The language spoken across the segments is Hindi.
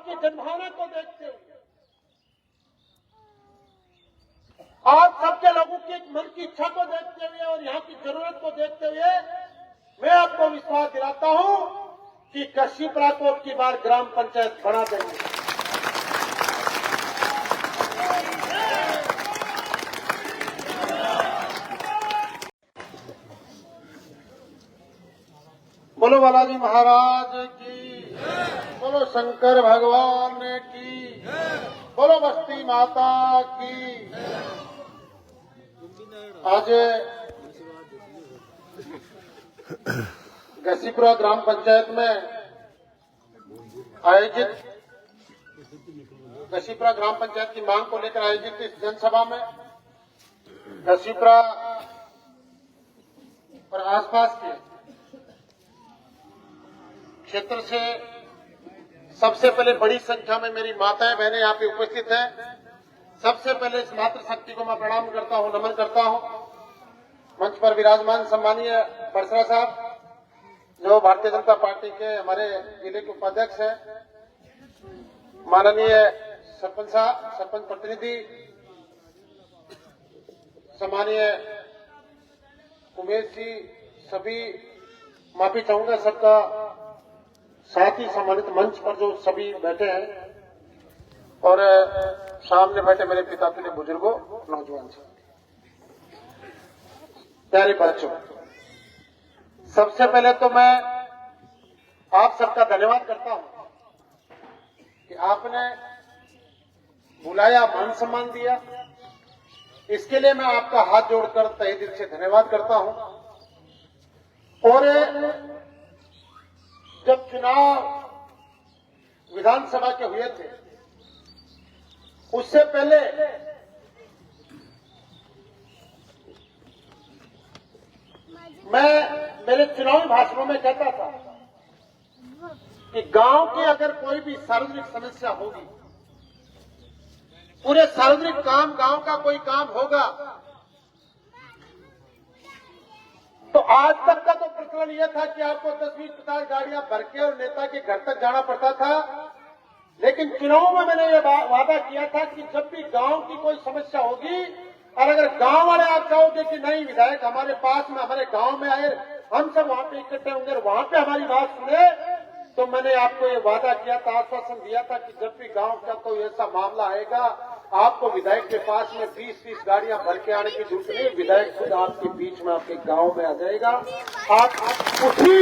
आपकी जनभावना को देखते हुए, आप सबके लोगों की मन की इच्छा को देखते हुए और यहाँ की जरूरत को देखते हुए मैं आपको विश्वास दिलाता हूं कि कशीपुरा को अब की बार ग्राम पंचायत बना देंगे। बोलो बालाजी महाराज की, बोलो शंकर भगवान की, बोलो बस्ती माता की। आज घसीपुरा ग्राम पंचायत में आयोजित घसीपुरा ग्राम पंचायत की मांग को लेकर आयोजित इस जनसभा में घसीपुरा और आसपास के क्षेत्र से सबसे पहले बड़ी संख्या में मेरी माताएं बहनें यहाँ पे उपस्थित हैं। सबसे पहले इस मातृशक्ति को मैं प्रणाम करता हूँ, नमन करता हूँ। मंच पर विराजमान सम्मानीय बरसरा साहब जो भारतीय जनता पार्टी के हमारे जिले के उपाध्यक्ष हैं, माननीय सरपंच साहब, सरपंच प्रतिनिधि, सम्मानीय उमेश जी, सभी माफी चाहूंगा सबका, साथ ही सम्मानित मंच पर जो सभी बैठे हैं और सामने बैठे मेरे पिता तुल्य बुजुर्गों, नौजवान से प्यारे बच्चों, सबसे पहले तो मैं आप सबका धन्यवाद करता हूं कि आपने बुलाया, मान सम्मान दिया। इसके लिए मैं आपका हाथ जोड़कर तहे दिल से धन्यवाद करता हूं। और जब चुनाव विधानसभा के हुए थे उससे पहले मैं मेरे चुनावी भाषणों में कहता था कि गांव की अगर कोई भी सार्वजनिक समस्या होगी, पूरे सार्वजनिक काम, गांव का कोई काम होगा, तो आज तक का तो प्रचलन यह था कि आपको 10-20-50 गाड़ियां भर के और नेता के घर तक जाना पड़ता था। लेकिन चुनाव में मैंने ये वादा किया था कि जब भी गांव की कोई समस्या होगी और अगर गांव वाले आप चाहोगे कि नहीं विधायक हमारे पास में, हमारे गांव में आए, हम सब वहां पे इकट्ठे होंगे और वहां पे हमारी बात सुने, तो मैंने आपको ये वादा किया था, आश्वासन दिया था कि जब भी गांव का कोई ऐसा मामला आएगा, आपको विधायक के पास में 20-30 गाड़ियां भर के आने की जरूरत नहीं, विधायक खुद आपके बीच में, आपके गांव में आ जाएगा। आप उसी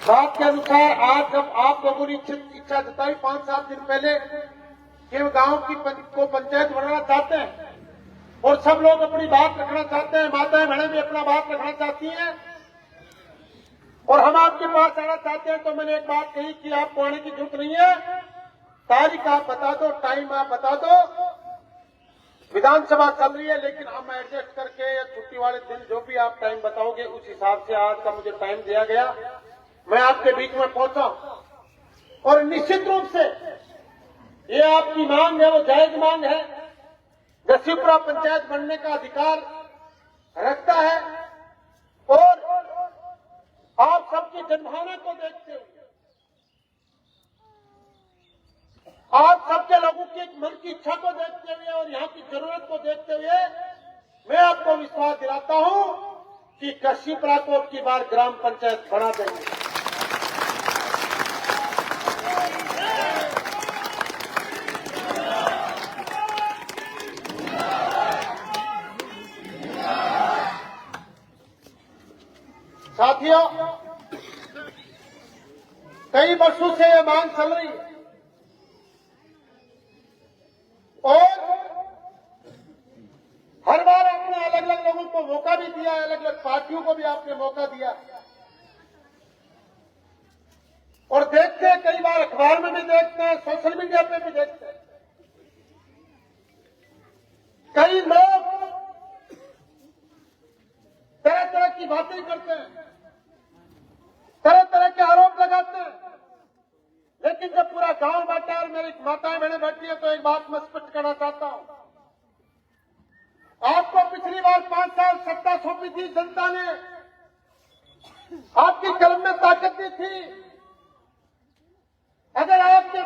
बात के अनुसार आज जब आप लोगों ने इच्छा जताई 5-7 दिन पहले कि वो गांव की को पंचायत बनाना चाहते हैं और सब लोग अपनी बात रखना चाहते हैं, माताएं बहनें भी अपना बात रखना चाहती हैं और हम आपके पास आना चाहते हैं, तो मैंने एक बात कही कि आपको आने की जरूरत नहीं है, तारीख आप बता दो, टाइम आप बता दो। विधानसभा चल रही है लेकिन हम एडजस्ट करके या छुट्टी वाले दिन जो भी आप टाइम बताओगे उस हिसाब से आज का मुझे टाइम दिया गया, मैं आपके बीच में पहुंचा और निश्चित रूप से ये आपकी मांग है, वो जायज मांग है। घसीपुरा पंचायत बनने का अधिकार रखता है और आप सबकी जनभावना को देखते हुए, आप सबके लोगों की मन की इच्छा को देखते हुए और यहाँ की जरूरत को देखते हुए मैं आपको विश्वास दिलाता हूं कि घसीपुरा को अब की बार ग्राम पंचायत बना देंगे। साथियों, कई वर्षों से यह मांग चल रही है और हर बार आपने अलग अलग लोगों को मौका भी दिया, अलग अलग पार्टियों को भी आपने मौका दिया और देखते हैं, कई बार अखबार में भी देखते हैं, सोशल मीडिया पे भी देखते हैं, कई लोग तरह तरह की बातें करते हैं, तरह तरह के आरोप लगाते हैं, लेकिन जब पूरा गांव बैठा है और मेरी माताएं बहनें बैठी है तो एक बात मैं स्पष्ट करना चाहता हूं, आपको पिछली बार 5 साल सत्ता सौंपी थी जनता ने, आपकी कलम में ताकत दी थी,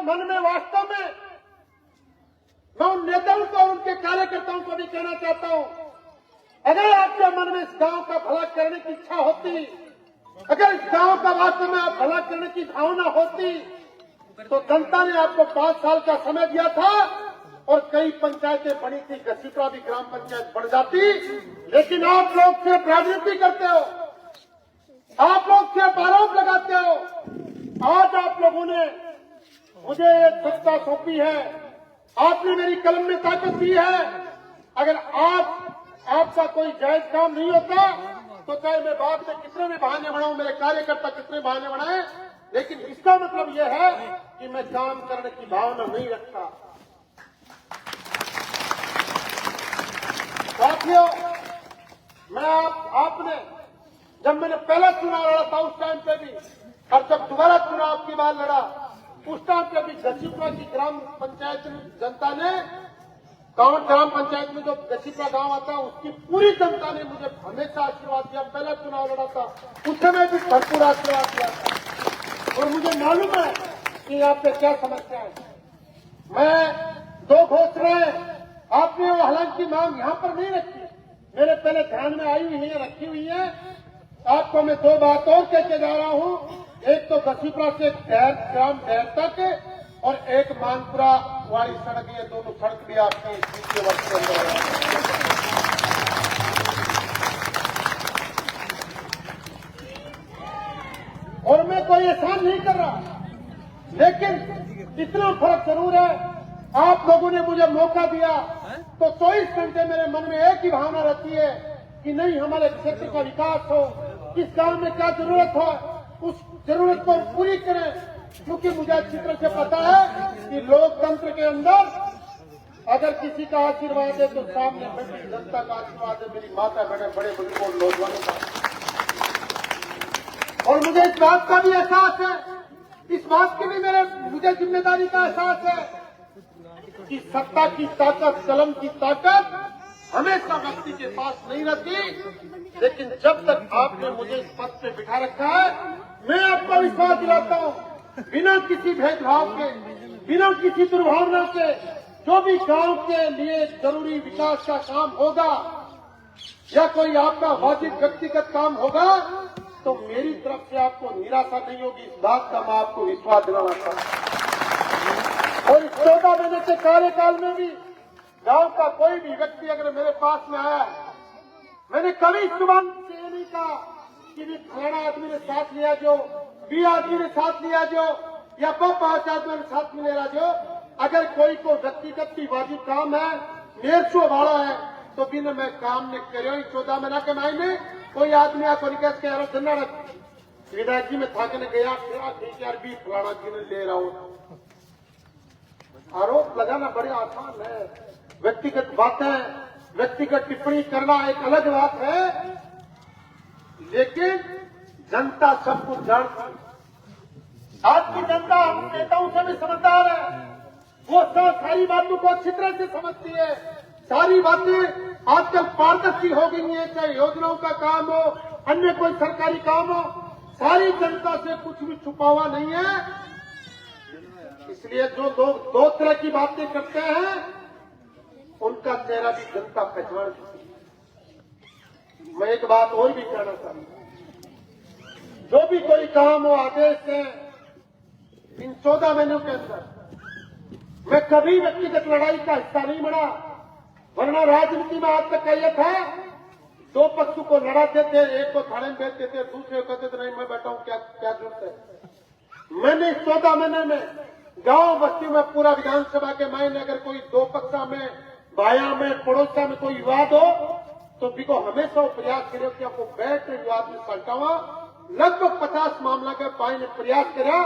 मन में वास्तव में मैं उन नेताओं को और उनके कार्यकर्ताओं को भी कहना चाहता हूं, अगर आपके मन में इस गांव का भला करने की इच्छा होती, अगर इस गांव का वास्तव में आप भला करने की भावना होती, तो जनता ने आपको 5 साल का समय दिया था और कई पंचायतें बनी थी, घसीपुरा भी ग्राम पंचायत बन जाती। लेकिन आप लोग सिर्फ राजनीति करते हो, आप लोग सिर्फ आरोप लगाते हो। आज आप लोगों ने मुझे एक सत्ता सौंपी है, आपने मेरी कलम में ताकत दी है। अगर आपका कोई जायज काम नहीं होता तो चाहे मैं बाद में कितने भी बहाने बनाऊं, मेरे कार्यकर्ता कितने बहाने बनाए, लेकिन इसका मतलब यह है कि मैं काम करने की भावना नहीं रखता। साथियों, आपने जब मैंने पहला चुनाव लड़ा था उस टाइम पे भी, और जब दोबारा चुनाव की बार लड़ा उस टाइम पे भी घसीपुरा की ग्राम पंचायत जनता ने, ग्राम पंचायत में जो घसीपुरा गांव आता है उसकी पूरी जनता ने मुझे हमेशा आशीर्वाद दिया। पहला चुनाव लड़ा था उस समय भी भरपूर आशीर्वाद दिया था और मुझे मालूम है कि यहाँ पे क्या समस्या है। मैं 2 घोषणाएं आपने हालांकि मांग यहाँ पर नहीं रखी, मेरे पहले ध्यान में आई हुई है, रखी हुई है। आपको मैं 2 बात और कहते जा रहा हूँ। एक तो घसीपुरा से ग्राम डैर तक और एक मानपुरा वाली सड़क, ये दोनों सड़क भी आपके द्वितीय वर्ष के अंदर और मैं कोई एहसान नहीं कर रहा, लेकिन इतना फर्क जरूर है, आप लोगों ने मुझे मौका दिया तो 24 घंटे मेरे मन में एक ही भावना रहती है कि नहीं, हमारे क्षेत्र का विकास हो, किस गांव में क्या जरूरत हो उस जरूरत को पूरी करें। क्योंकि मुझे अच्छी तरह से पता है कि लोकतंत्र के अंदर अगर किसी का आशीर्वाद है तो सामने बैठी जनता का आशीर्वाद है, मेरी माता बहने बड़े बुजुर्गों नौजवानों का। और मुझे इस बात का भी एहसास है, इस बात की भी मुझे जिम्मेदारी का एहसास है कि सत्ता की ताकत, कलम की ताकत हमेशा व्यक्ति के पास नहीं रहती। लेकिन जब तक आपने मुझे इस पद पे बिठा रखा है, मैं आपको विश्वास दिलाता हूँ, बिना किसी भेदभाव के, बिना किसी दुर्भावना के, जो भी गांव के लिए जरूरी विकास का काम होगा या कोई आपका वाजिब व्यक्तिगत काम होगा तो मेरी तरफ से आपको निराशा नहीं होगी। इस बात का मैं आपको विश्वास दिलाना चाहता हूं। और इस 14 महीने के कार्यकाल में भी गांव का कोई भी व्यक्ति अगर मेरे पास में आया, मैंने कभी सुबह से ये नहीं कहा कि भी फलाना आदमी ने साथ लिया जो, बी आदमी ने साथ लिया जो, या 5 आदमी ने साथ मिलेगा जो। अगर कोई को व्यक्तिगत की वाजिब काम है, 150 भाड़ा है, तो बिना मैं काम ने करो 14 महीना के महीने कोई आदमी आपको निकास के विधायक जी में थाकने गया, ठीक यार भी फलाना जी ने ले रहा हूं। आरोप लगाना बड़े आसान है, व्यक्तिगत बातें, व्यक्तिगत टिप्पणी करना एक अलग बात है, लेकिन जनता सब कुछ जानती है। आज की जनता हम नेताओं से भी समझदार है, वो सारी बातों को अच्छी तरह से समझती है। सारी बातें आजकल पारदर्शी हो गई है, चाहे योजनाओं का काम हो, अन्य कोई सरकारी काम हो, सारी जनता से कुछ भी छुपा हुआ नहीं है। इसलिए जो लोग 2 तरह की बातें करते हैं उनका चेहरा भी जनता पहचान सकती है। मैं एक बात और भी कहना चाहता हूं, जो भी कोई काम हो आदेश है इन 14 महीनों के अंदर, मैं कभी व्यक्तिगत लड़ाई का हिस्सा नहीं बना, वरना राजनीति में आज तक यह था 2 पक्षों को लड़ाते थे, एक को थाने में भेजते थे, दूसरे को कहते थे नहीं मैं बैठा हूं, क्या जरूरत है। मैंने 14 महीने में गांव बस्ती में पूरा विधानसभा के मायने अगर कोई 2 पक्षा में, बाया में, पड़ोसा में कोई विवाद हो तो बिको हमेशा प्रयास करे कि आपको बैठ विवाद में सलटावा। लगभग 50 मामला के पाई ने प्रयास करा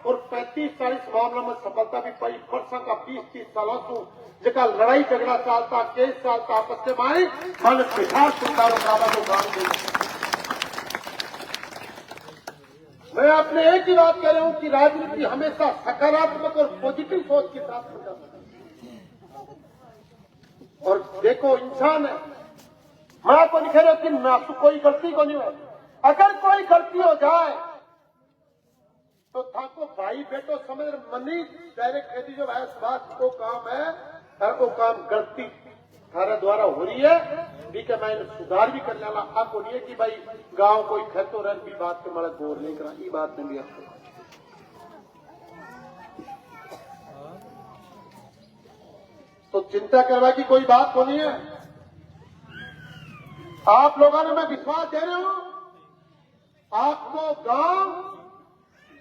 और 35-40 मामला में सफलता भी पाई। वर्षा का 20-30 सालों से जगह लड़ाई झगड़ा चालता, केस चालता आपस में मारे मन पिठार सुधारो मैं आपने एक ही बात कह रहा हूं कि राजनीति हमेशा सकारात्मक और पॉजिटिव सोच के साथ होता है। और देखो इंसान है, मैं आपको नहीं कह रहा कि कोई गलती को नहीं हो, अगर कोई गलती हो जाए तो थाको भाई बेटो समझ मनी डायरेक्ट कहती जो भाई सुभाष को काम है हर को काम गलती थारे द्वारा हो रही है भी के मैंने सुधार भी कर लेना आपको नहीं है कि भाई गांव कोई खेतो रन भी बात के मारा गौर नहीं करा ये बात नहीं भी आपको तो चिंता करवा की कोई बात होनी है। आप लोगों ने मैं विश्वास दे रहा हूं आपको गांव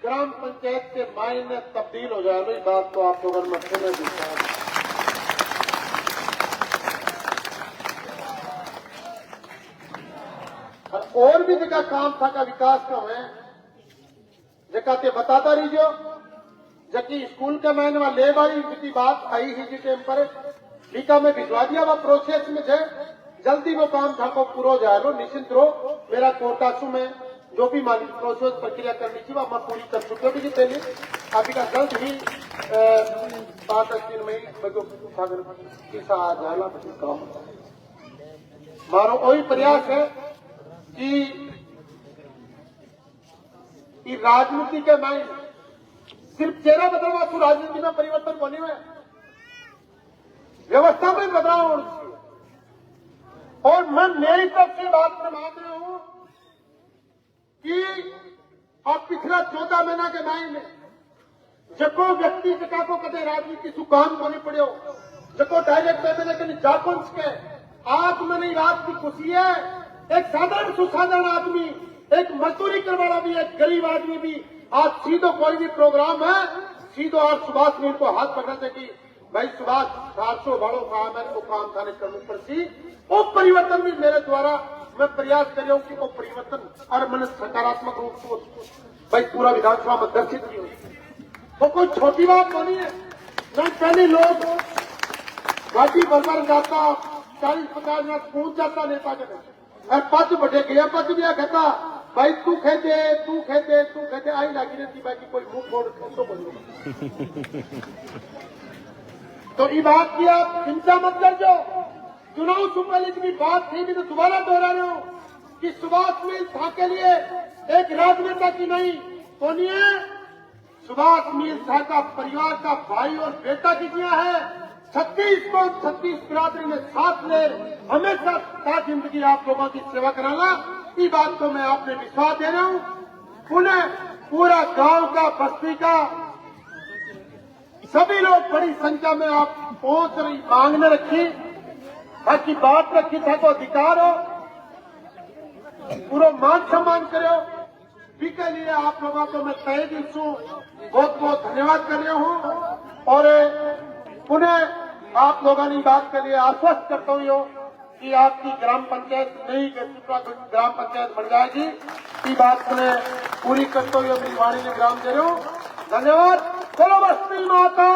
ग्राम पंचायत के मायने तब्दील हो जाएगा। इस बात तो आप लोगों ने मैं पूरे विश्वास और भी जगह काम था का विकास का है जगह ते बताता रहिए जबकि स्कूल के महीने में ले भाई की बात आई ही जी टाइम पर टीका में भिजवा दिया वह प्रोसेस में थे जल्दी वो काम था को पूरा हो जाएगा निश्चिंत रहो मेरा कोटा सु में जो भी मान प्रोसेस प्रक्रिया करनी थी वह मैं पूरी कर चुके भी पहले अभी का जल्द ही 5-10 दिन में काम मारो वही प्रयास है कि राजनीति के माइन सिर्फ चेहरा बदलवा तो राजनीति में परिवर्तन होने में व्यवस्था में बदलाव होना चाहिए। और मैं मेरी तरफ से बात में मान रही हूं कि अब पिछला 14 महीना के माइन में जको व्यक्ति जगह को कदे राजनीति सुकाम होने पड़े जको डायरेक्ट मैंने कहीं जाकुंस के आज मैंने रात की खुशी है एक साधारण सुसाधारण आदमी एक मजदूरी करने वाला भी एक गरीब आदमी भी आज सीधो कोई भी प्रोग्राम है सीधो आज सुभाष मीर को हाथ पकड़ सकी भाई सुभाष 400 बड़ों काम है वो काम थाने करने पर सी वो परिवर्तन भी मेरे द्वारा मैं प्रयास कर रहा हूं कि वो परिवर्तन और मैंने सकारात्मक रूप से भाई पूरा विधानसभा में दर्शित की हुई वो कोई छोटी बात नहीं है। नहीं पहले लोग गाड़ी बरबर जाता 40-50 मिनट पहुंच जाता नेता के और पद बढ़े गया पद भी कहता भाई तू खेते आई लगी रहती बाकी कोई मुंह फोड़ तो बोलो तो ये बात की आप चिंता मत कर जो चुनाव संबंधित की बात थी भी तो दोबारा दोहरा रहे हो कि सुभाष मिल था के लिए एक राजनेता की नहीं सुनिए सुभाष मिल था का परिवार का भाई और बेटा की किया है 36 बिरादरी में साथ ले हमेशा का जिंदगी आप लोगों की सेवा कराना ये बात को मैं आपने विश्वास दे रहा हूं। पुनः पूरा गांव का बस्ती का सभी लोग बड़ी संख्या में आप पहुंच रही मांग में रखी ताकि बात रखी था तो अधिकार हो पूरा मान सम्मान करो भी के लिए आप लोगों को मैं तहे दिल से बहुत बहुत धन्यवाद कर रहा हूं और पुनः आप लोगों ने बात के लिए आश्वस्त करता हूं कि आपकी ग्राम पंचायत नई ग्राम पंचायत बन जाएगी ये बात मैं पूरी करते हुए अपनी वाणी में ग्राम दे रहा हूं। धन्यवाद। चलो बस्ती माता